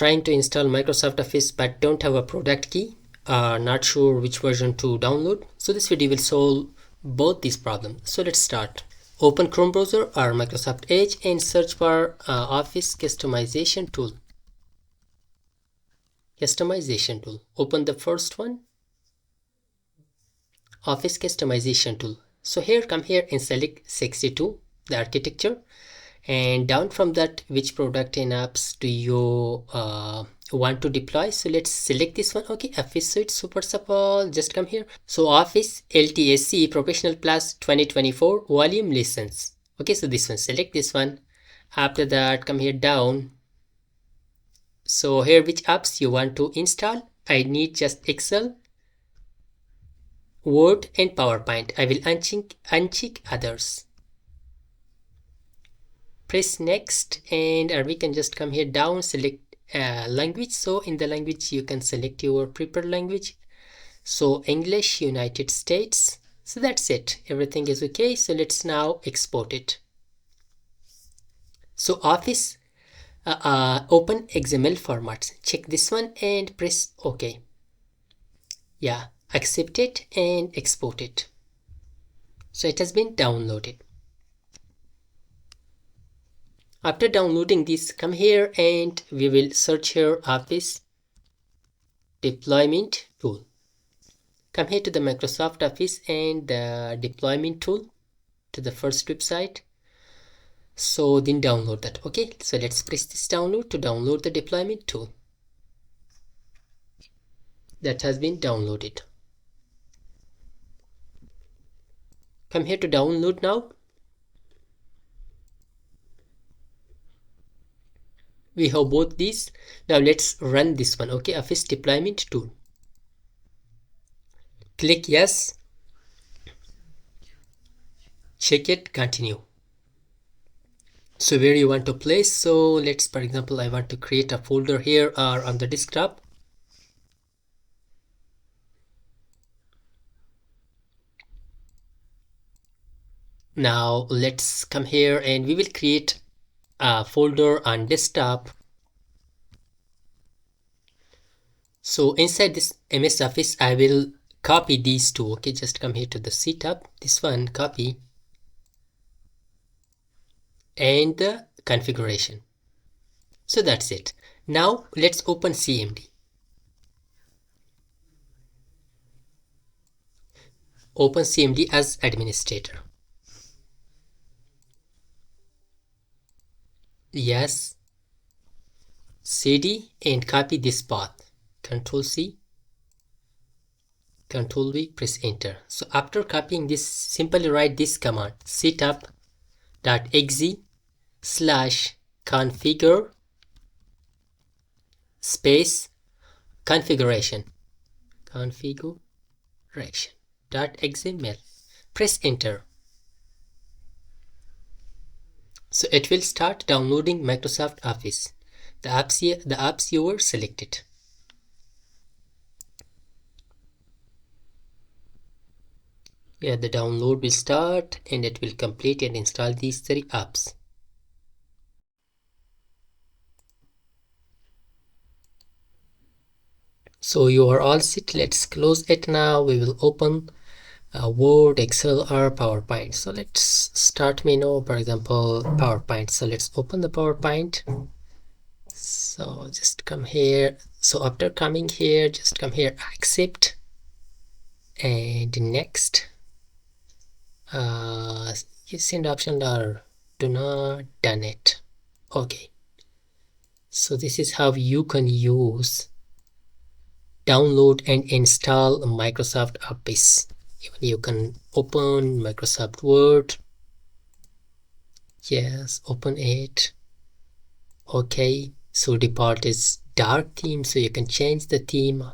trying to install Microsoft Office but don't have a product key, not sure which version to download. So this video will solve both these problems. So let's start. Open Chrome browser or Microsoft Edge and search for Office Customization Tool. Customization tool. Open the first one, Office Customization Tool. So here, come here and select 62, the architecture, and down from that, which product and apps do you want to deploy. So let's select this one. Okay, Office Suite. So first of all, just come here. So Office LTSC Professional Plus 2024 volume license. Okay, so this one, select this one. After that, come here down. So here, which apps you want to install? I need just Excel, Word and PowerPoint. I will uncheck others. Press next, and we can just come here down, select language. So in the language you can select your preferred language. So English, United States. So that's it, everything is okay. So let's now export it. So Office open XML formats, check this one and press OK. Yeah, accept it and export it. So it has been downloaded. After downloading this, come here and we will search here Office Deployment Tool. Come here to the Microsoft Office and the deployment tool to the first website. So then download that. Okay, so let's press this download to download the deployment tool. That has been downloaded. Come here to download now. We have both these. Now let's run this one. Okay, Office Deployment Tool. Click yes. Check it, continue. So where you want to place, so let's, for example, I want to create a folder here or on the desktop. Now let's come here and we will create a folder on desktop. So inside this MS Office I will copy these two. Okay, just come here to the setup, this one, copy, and the configuration. So that's it. Now let's open CMD. Open CMD as administrator. Yes, CD and copy this path. Control C, Control V, press enter. So after copying this, simply write this command: setup.exe/configure space configuration.xml. Press enter. So it will start downloading Microsoft Office, the apps you were selected. Yeah, the download will start and it will complete and install these 3 apps. So you are all set. Let's close it now. We will open Word, Excel or PowerPoint. So let's start menu, for example, PowerPoint. So let's open the PowerPoint. So just come here. So after coming here, just come here, accept and next. You send option or do not done it. Okay, so this is how you can use, download and install Microsoft Office. Even you can open Microsoft Word. Yes, open it. Okay, so default is dark theme, so you can change the theme.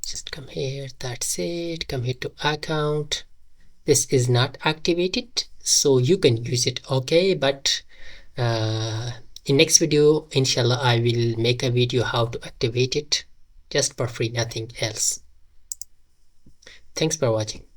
Just come here, that's it. Come here to account. This is not activated, so you can use it. Okay, but in next video, inshallah, I will make a video how to activate it just for free, nothing else. Thanks for watching.